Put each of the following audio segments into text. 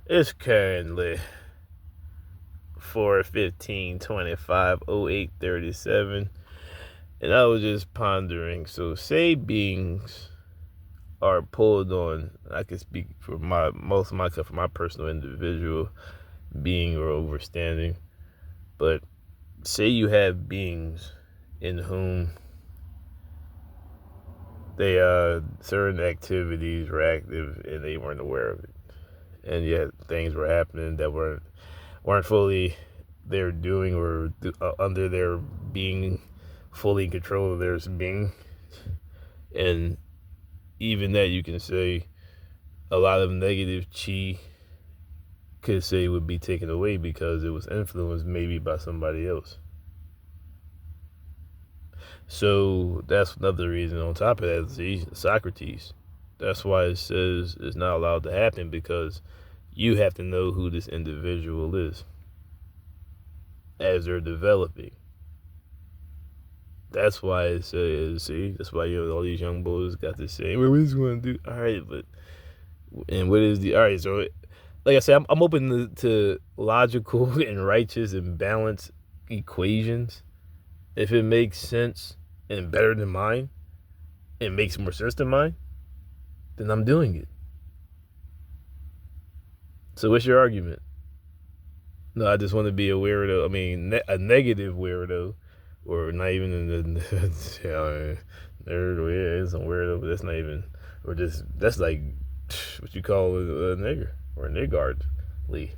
It's currently 4:15:25:08:37, and I was just pondering. So, say beings are pulled on. I can speak for most of myself, for my personal individual being or overstanding. But say you have beings in whom they certain activities were active and they weren't aware of it, and yet things were happening that weren't fully their doing or under their being fully in control of their being. And even that, you can say a lot of negative chi could say would be taken away because it was influenced maybe by somebody else. So that's another reason on top of that, see, Socrates. That's why it says it's not allowed to happen, because you have to know who this individual is as they're developing. That's why it says, see, that's why all these young boys got to say, well, what is going to do? All right, but, and what is all right, so, like I said, I'm open to logical and righteous and balanced equations. If it makes sense and better than mine, and makes more sense than mine, then I'm doing it. So what's your argument? No, I just want to be a weirdo. I mean, a negative weirdo, or not even in the nerd. Yeah, it's a weirdo, but that's not even, or just that's like what you call a nigger or a niggardly,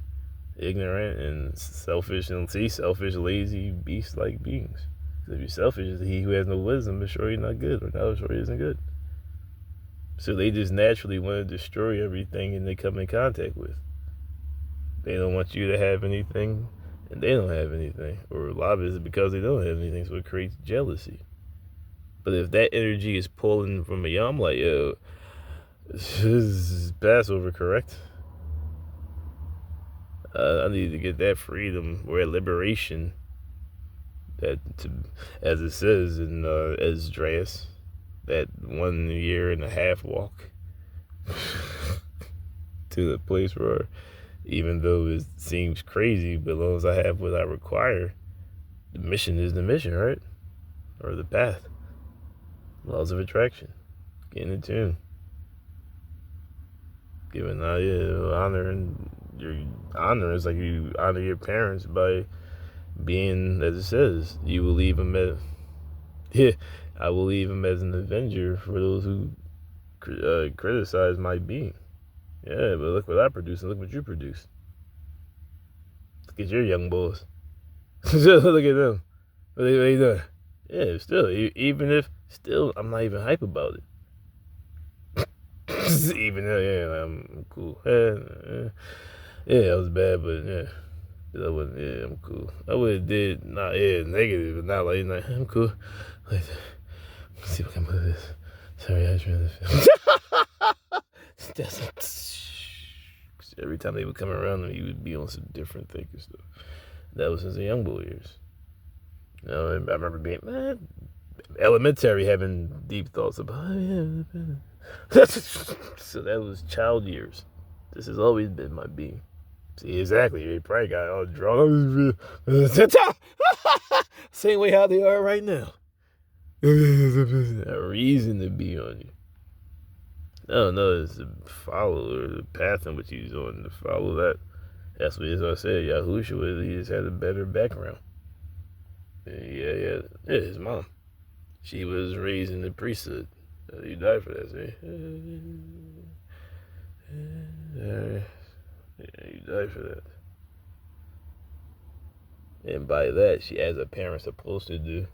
ignorant and selfish, and selfish, lazy, beast-like beings. So if you're selfish, he who has no wisdom is sure you're not good, or not sure he isn't good. So they just naturally want to destroy everything and they come in contact with. They don't want you to have anything, and they don't have anything. Or a lot of it is because they don't have anything, so it creates jealousy. But if that energy is pulling from a young, I'm like, yo, this is Passover, correct? I need to get that freedom or that liberation, as it says in Esdras, that 1.5 year walk to the place where, even though it seems crazy, but as long as I have what I require, the mission is the mission, right? Or the path. Laws of attraction. Getting in tune. Giving honor, and your honor is like you honor your parents by being, as it says, you will leave them as, yeah, I will leave them as an avenger for those who criticize my being. Yeah, but look what I produce and look what you produce. Look at your young boys. Look at them. What are they doing? Yeah, still, even if, still, I'm not even hype about it. Even though, yeah, I'm cool. Yeah, that was bad, but yeah. I wasn't, yeah, I'm cool. I would have did, not, yeah, negative, but not like, I'm cool. Like, let's see what I can move this. Sorry, I was trying to film. Every time they would come around him, he would be on some different thing and stuff. That was since the young boy years. You know, I remember being, elementary, having deep thoughts about, so that was child years. This has always been my being. See, exactly. They probably got all drawn up. Same way how they are right now. A reason to be on you. No, it's to follow, or the path in which he's on, to follow that. That's what, as I said, Yahushua, he just had a better background. Yeah, his mom. She was raised in the priesthood. He died for that, see? Yeah, he died for that. And by that, she, as a parent, supposed to do.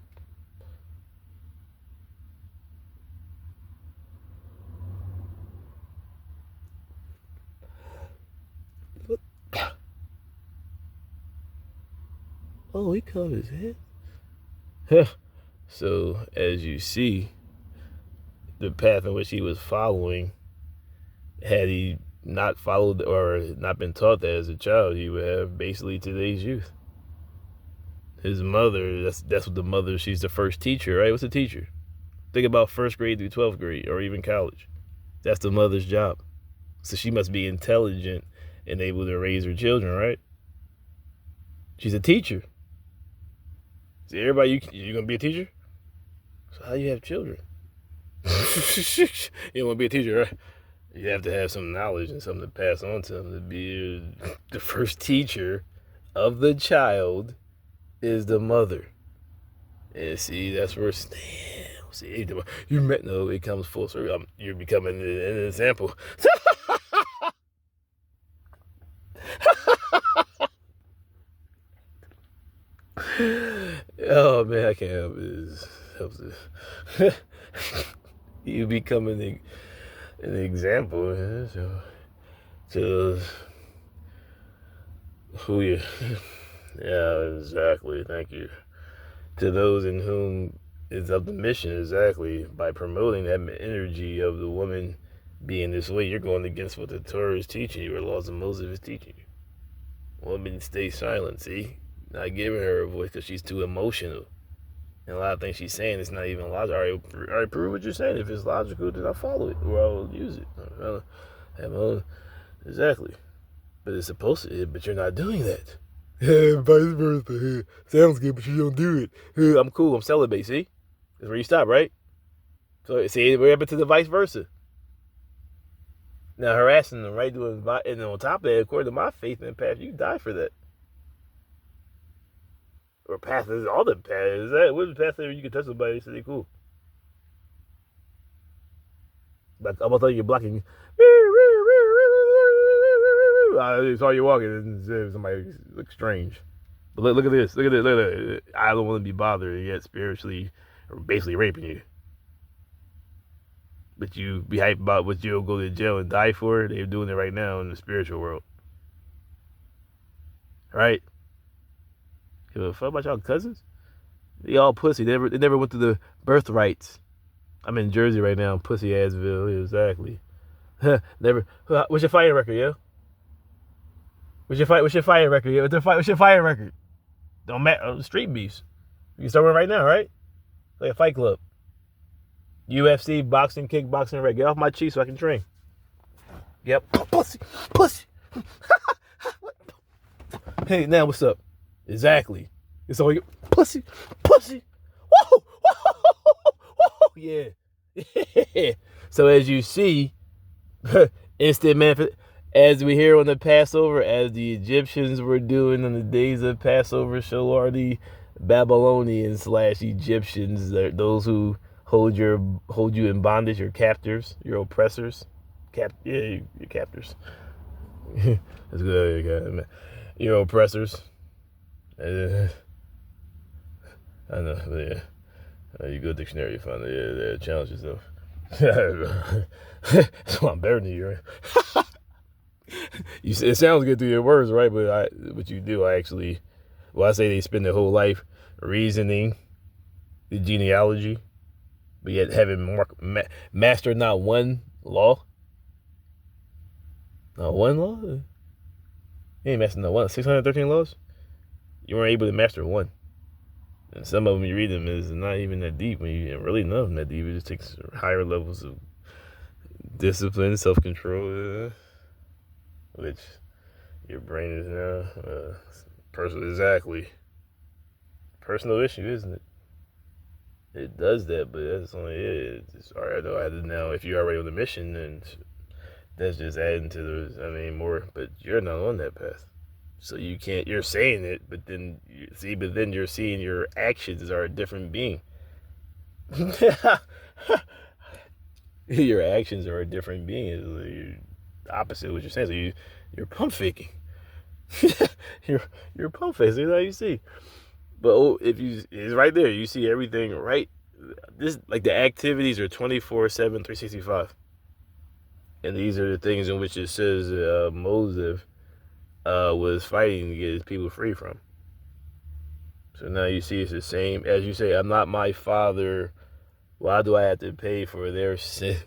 Oh, he cut his head. So, as you see, the path in which he was following, had he not followed or not been taught that as a child, he would have basically today's youth. His mother, that's what the mother, she's the first teacher, right? What's a teacher? Think about first grade through 12th grade or even college. That's the mother's job. So she must be intelligent and able to raise her children, right? She's a teacher. See, everybody, you're going to be a teacher? So how do you have children? You don't want to be a teacher, right? You have to have some knowledge and something to pass on to them. To be the first teacher of the child is the mother. And see, that's where see, you met no, it comes full circle. You're becoming an example. Oh man, I can't help it. You becoming an example to who you. Yeah, exactly. Thank you. To those in whom is of the mission, exactly. By promoting that energy of the woman being this way, you're going against what the Torah is teaching you, or laws of Moses is teaching you. Woman, stay silent. See, not giving her a voice because she's too emotional. And a lot of things she's saying is not even logical. All right, prove what you're saying. If it's logical, then I'll follow it or I'll use it. I'll have my own. Exactly. But it's supposed to. But you're not doing that. Vice versa. Sounds good, but you don't do it. I'm cool. I'm celibate. See, that's where you stop, right? So see, we're up to the vice versa. Now harassing them, right? And on top of that, according to my faith and path, you die for that. Or path is all the path. Is that what's the path that you can touch somebody? So they cool. But I'm gonna tell you, you're blocking. I saw you walking and somebody looks strange. But look at this. Look at this. I don't want to be bothered, yet spiritually, or basically raping you. But you be hyped about what you'll go to jail and die for. They're doing it right now in the spiritual world. Right? Give a fuck about y'all cousins? They all pussy. They never went through the birthrights. I'm in Jersey right now, pussy assville. Exactly. Never. What's your fighting record, yo? What's your fighting record? Yo? What's your fighting record? Don't matter. Street beefs. You can start one right now, right? Like a fight club. UFC, boxing, kickboxing, right? Get off my cheek so I can train. Yep. Pussy. Hey, now what's up? Exactly. It's all you. Pussy. Whoa. Yeah. So as you see, instant manifest. As we hear on the Passover, as the Egyptians were doing on the days of Passover, so are the Babylonians / Egyptians, those who hold you in bondage, your captors, your oppressors. Your captors. That's good. Your oppressors. I know, but yeah. You go to dictionary, you find the challenges though. So I'm better than you, right? It sounds good through your words, right? But what you do, I say they spend their whole life reasoning the genealogy, but yet having mastered not one law. Not one law? You ain't mastered not one. 613 laws? You weren't able to master one. And some of them, you read them, is not even that deep. When you really know them that deep, it just takes higher levels of discipline, self-control, which your brain is now personal issue, isn't it? It does that, but that's only it. All right, though. I had now, if you're already on the mission, then that's just adding to more. But you're not on that path. So you can't, you're saying it, but then you're seeing your actions are a different being. Your actions are a different being. You're opposite of what you're saying. So you're pump faking. you're pump faking. That's how you see. But it's right there. You see everything right. This, like, the activities are 24/7, 365. And these are the things in which it says Moses was fighting to get his people free from. So now you see it's the same. As you say, I'm not my father. Why do I have to pay for their sins?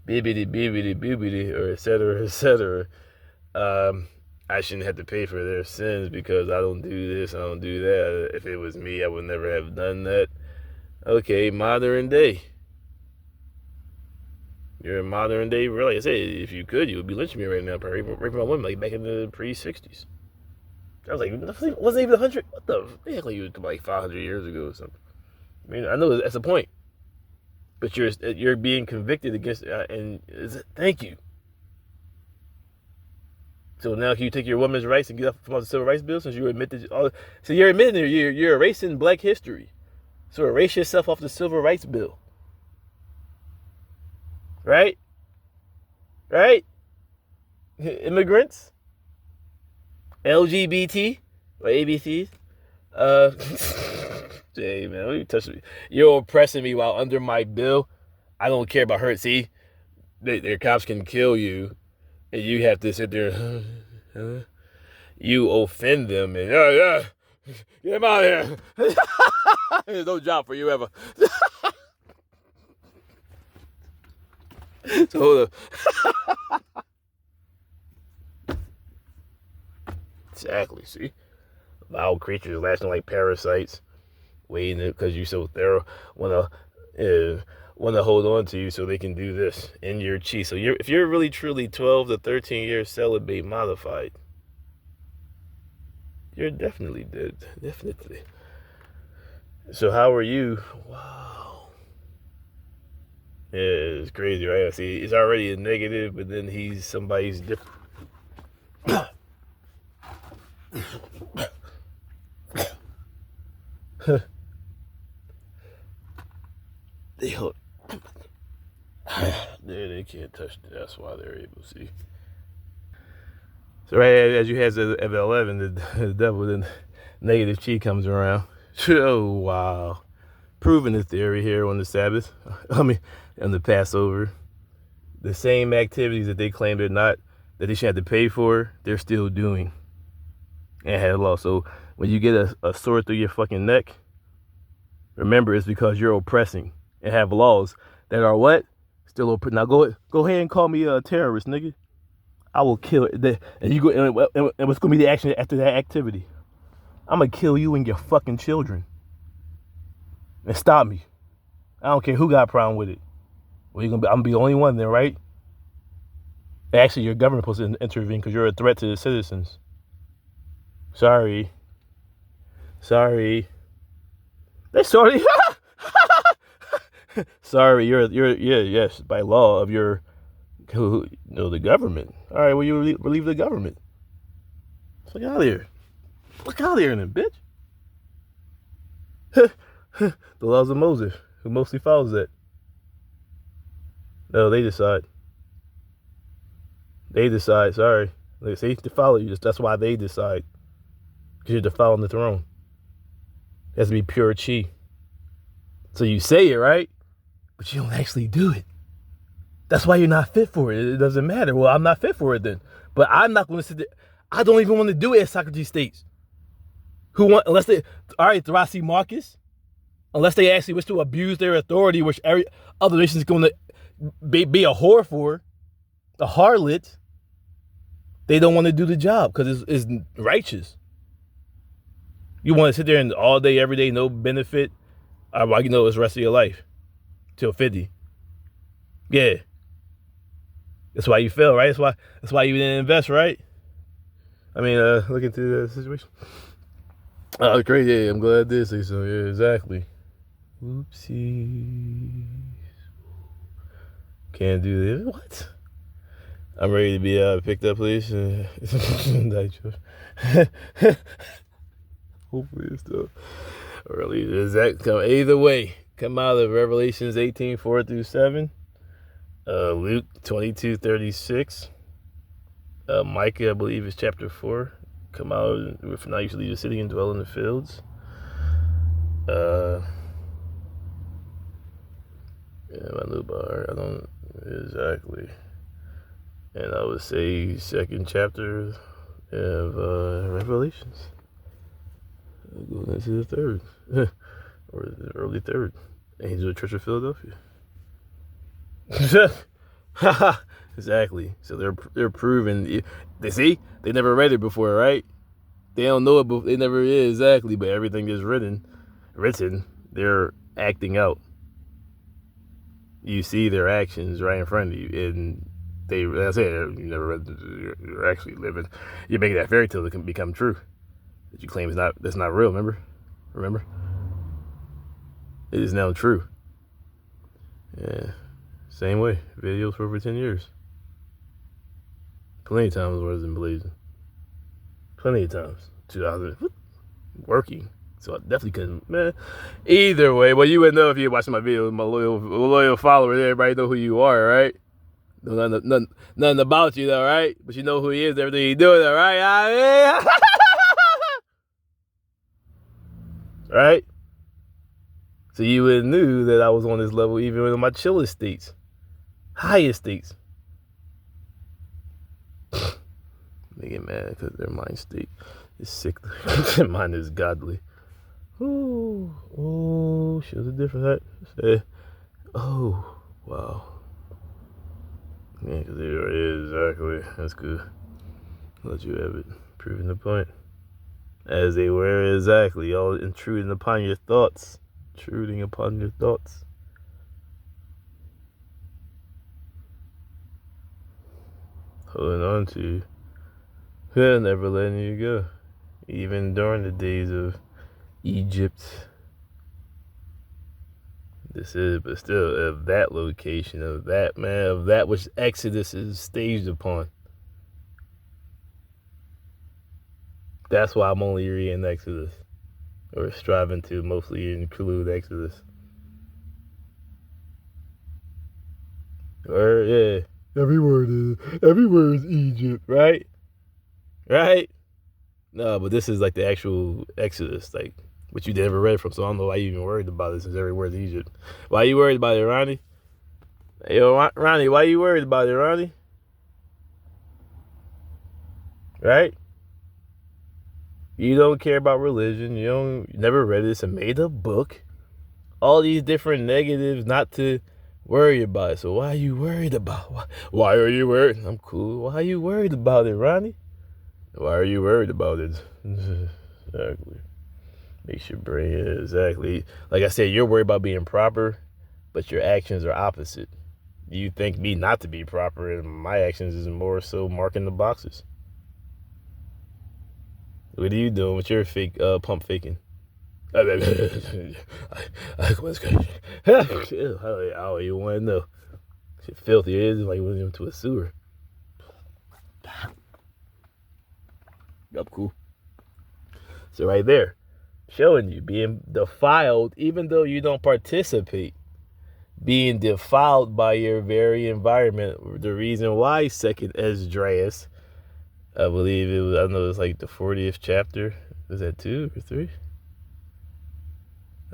Bibbidi, or et cetera. I shouldn't have to pay for their sins because I don't do this, I don't do that. If it was me, I would never have done that. Okay, modern day. You're a modern day, really. I say, if you could, you would be lynching me right now, probably raping my women like back in the pre-60s. I was like, it wasn't even 100. What the? They act like you was like 500 years ago or something. I mean, I know that's the point, but you're being convicted against, thank you. So now can you take your women's rights and get up from the civil rights bill since you admit that? So you're admitting you're erasing Black history. So erase yourself off the civil rights bill. Right? Right? Immigrants? LGBT? Or ABCs? Hey, man, what you touching me? You're oppressing me while under my bill. I don't care about her. See, their cops can kill you, and you have to sit there. You offend them, and get him out of here. There's no job for you ever. So hold up. Exactly. See, loud creatures lasting like parasites, waiting because you're so thorough. Want to hold on to you so they can do this in your chi. So if you're really truly 12 to 13 years celibate modified, you're definitely dead. Definitely. So how are you? Wow. Yeah, it's crazy, right? See, it's already a negative, but then he's somebody's different. They can't touch it. That's why they're able to see. So right as you have at 11, the devil, then negative chi comes around. Oh, wow. Proving the theory here on the Sabbath. I mean, on the Passover. The same activities that they claim that they should have to pay for, they're still doing. And had law. So when you get a sword through your fucking neck, remember it's because you're oppressing and have laws that are what? Still open. Now go ahead and call me a terrorist, nigga. I will kill it. And you go. And what's gonna be the action after that activity? I'm gonna kill you and your fucking children. And stop me. I don't care who got a problem with it. Well, I'm gonna be the only one then, right? Actually, your government supposed to intervene because you're a threat to the citizens. Sorry. They sorry. Sorry, yes, by law of the government. All right, well, you relieve the government. Look out of here. Look out of here, then, bitch. The laws of Moses, who mostly follows that. No, they decide. Sorry. They say to follow you. That's why they decide. Because you're defiling the throne. It has to be pure chi. So you say it, right? But you don't actually do it. That's why you're not fit for it. It doesn't matter. Well, I'm not fit for it then. But I'm not going to sit there. I don't even want to do it, as Socrates states. Unless they, all right, Thrasy Marcus, unless they actually wish to abuse their authority, which every other nation is going to be a whore for, a harlot, they don't want to do the job because it's righteous. You want to sit there and all day, every day, no benefit? Well, it's the rest of your life. Till 50. Yeah. That's why you fail, right? That's why you didn't invest, right? I mean, look into the situation. Oh, great. Yeah, I'm glad I did say so. Yeah, exactly. Oopsies. Can't do this. What? I'm ready to be picked up, please. Hopefully it's still early. Does that come either way? Come out of Revelations 18:4-7, Luke 22:36, Micah, I believe, is chapter 4. Come out with not usually the city and dwell in the fields. My little bar, I don't exactly. And I would say second chapter of Revelations. Going into the third, or the early third. Angel Church of Philadelphia. Exactly. So they're proving. They see they never read it before, right? They don't know it, but they never is exactly. But everything is written. They're acting out. You see their actions right in front of you, and they, like I said, you never read, you're actually living. You're making that fairy tale that can become true. That you claim is not, that's not real. Remember, it is now true. Yeah, same way. Videos for over 10 years. Plenty of times worse than blazing. Plenty of times. 2000 working. So I definitely couldn't, man. Either way, well, you would know if you watched my video. My loyal followers, everybody know who you are, right? Nothing about you, though, right? But you know who he is, everything he's doing, all right? I mean, right? So you would knew that I was on this level even in my chillest states, highest states. They get mad because their mind state is sick. Mine is godly. Oh, she was a different hat. Oh, wow. Yeah, because there it is, exactly. That's good. I'll let you have it. Proving the point. As they were, exactly. All intruding upon your thoughts. Intruding upon your thoughts. Holding on to you. Never letting you go. Even during the days of Egypt. This is, but still, of that location, of that, man, of that which Exodus is staged upon. That's why I'm only reading Exodus, or striving to mostly include Exodus. Or, yeah, every word is Egypt, right? Right? No, but this is like the actual Exodus, like, which you never read from, so I don't know why you even worried about it since every word is Egypt. Why you worried about it, Ronnie? Yo, Ronnie, why you worried about it, Ronnie? Right? You don't care about religion. You never read this and made a book. All these different negatives not to worry about it. So why are you worried about it? Why are you worried? I'm cool. Why are you worried about it, Ronnie? Why are you worried about it? Exactly. Makes your brain, exactly. Like I said, you're worried about being proper, but your actions are opposite. You think me not to be proper, and my actions is more so marking the boxes. What are you doing with your fake pump faking? I was crazy. I don't even want to know. Shit filthy. It is like we went into a sewer. Yup, cool. So right there, showing you being defiled, even though you don't participate, being defiled by your very environment. The reason why Second Esdras, I believe it was, I know it's like the 40th chapter. Was that 2 or 3?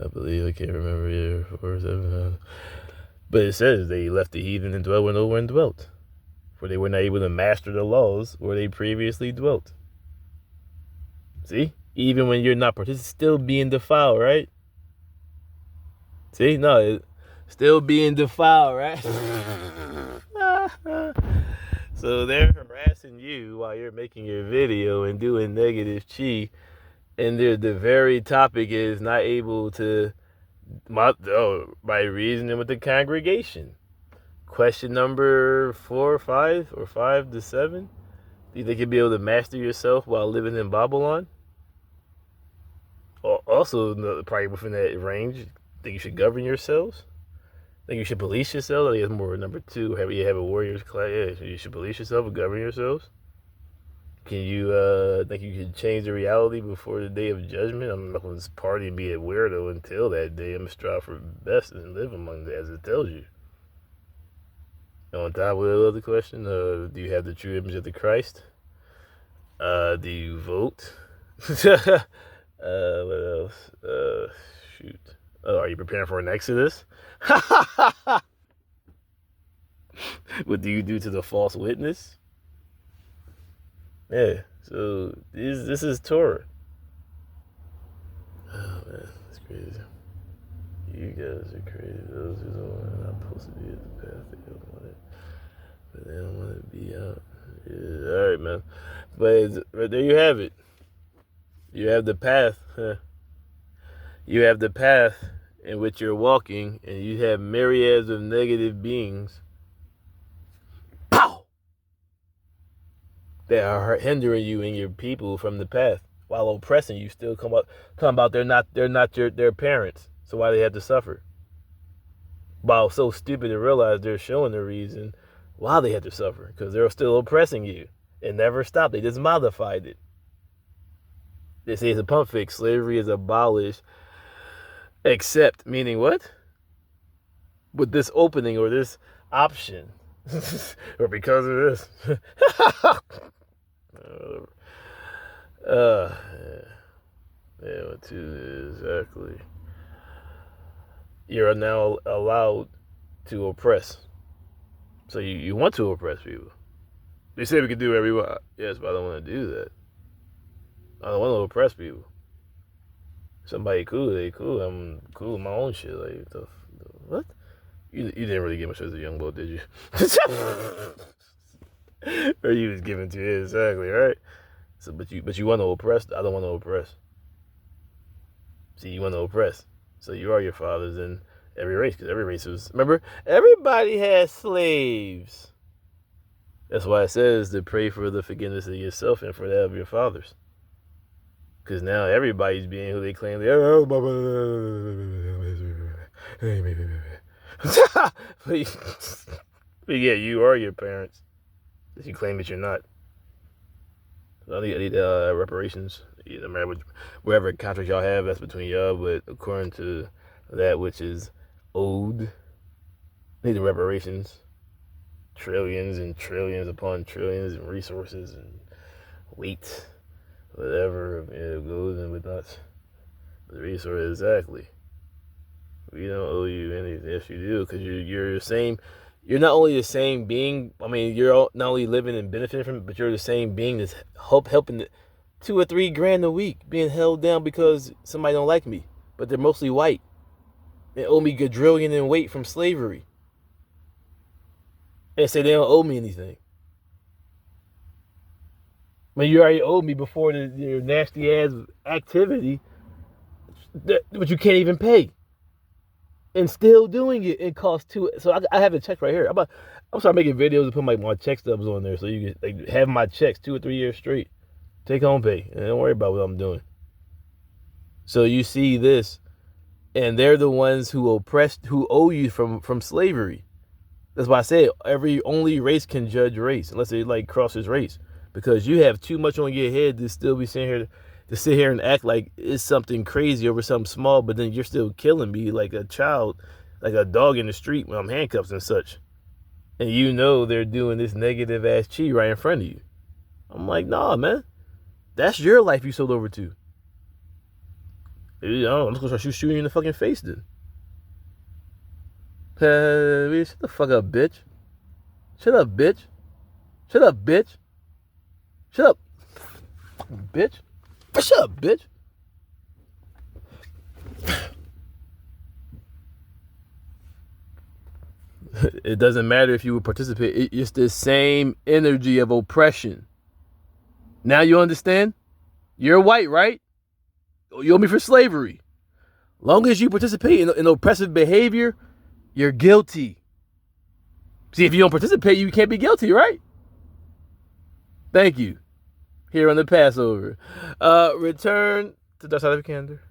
I believe, I can't remember here, 4 or 7. But it says they left the heathen and dwelt where no one dwelt, for they were not able to master the laws where they previously dwelt. See? Even when you're not participating, still being defiled, right? See? No, still being defiled, right? So they're harassing you while you're making your video and doing negative chi, and the very topic is not able to, by reasoning with the congregation. Question number 4 or 5, or 5 to 7. Do you think you'll be able to master yourself while living in Babylon? Also, probably within that range, think you should govern yourselves? Think you should police yourself? I think it's more number 2. You have a warriors class? Yeah, you should police yourself and govern yourselves. Can you think you can change the reality before the day of judgment? I'm not going to party and be a weirdo until that day. I'm going to strive for best and live among it as it tells you. And on top of the other question, do you have the true image of the Christ? Do you vote? What else? Shoot. Oh, are you preparing for an exodus? What do you do to the false witness? Yeah, so this is Torah. Oh man, it's crazy. You guys are crazy. Those who are not supposed to be at the path, they don't want it, but they don't want to be out. Yeah, all right, man. But there you have it. You have the path. You have the path, in which you're walking, and you have myriads of negative beings, pow, that are hindering you and your people from the path while oppressing you. Still come about they're not their parents, so why they have to suffer? While so stupid to realize they're showing the reason why they have to suffer, because they're still oppressing you. It never stopped. They just modified it. They say it's a pump fix. Slavery is abolished, except, meaning what? With this opening or this option, or because of this. Exactly. You're now allowed to oppress. So you want to oppress people. They say we can do whatever we want. Yes, but I don't want to do that. I don't want to oppress people. Somebody cool, they cool. I'm cool with my own shit. Like, what? You didn't really get much as a young boy, did you? Or you was given to it, exactly, right? So, but you want to oppress. I don't want to oppress. See, you want to oppress. So you are your fathers in every race, because every race was. Remember, everybody has slaves. That's why it says to pray for the forgiveness of yourself and for that of your fathers. Because now everybody's being who they claim they are. But yeah, you are your parents. If you claim that you're not. I need reparations. No matter wherever contract y'all have, that's between y'all. But according to that which is owed, I need the reparations. Trillions and trillions upon trillions and resources and weight. Whatever it goes and whatnot. The resource, exactly. We don't owe you anything. Yes, you do, because you're the same. You're not only the same being. I mean, you're not only living and benefiting from it, but you're the same being that's helping $2 or $3 grand a week being held down because somebody don't like me, but they're mostly white. They owe me a quadrillion in weight from slavery, and say they don't owe me anything. I mean, you already owed me before your nasty ass activity, but you can't even pay, and still doing it. It costs two. So I have a check right here. I'm starting making videos and put my check stubs on there, so you can like have my checks 2 or 3 years straight. Take home pay, and don't worry about what I'm doing. So you see this, and they're the ones who owe you from slavery. That's why I say only race can judge race, unless it like crosses race. Because you have too much on your head to still be sit here and act like it's something crazy over something small, but then you're still killing me like a child, like a dog in the street when I'm handcuffed and such. And you know they're doing this negative ass chi right in front of you. I'm like, nah, man. That's your life you sold over to. I'm just gonna start shooting you in the fucking face then. Shut the fuck up, bitch. Shut up, bitch. Shut up, bitch. Shut up, bitch. Shut up, bitch. It doesn't matter if you would participate. It's the same energy of oppression. Now you understand? You're white, right? You owe me for slavery. Long as you participate in oppressive behavior, you're guilty. See, if you don't participate, you can't be guilty, right? Thank you. Here on the Passover. Return to the side of the candor.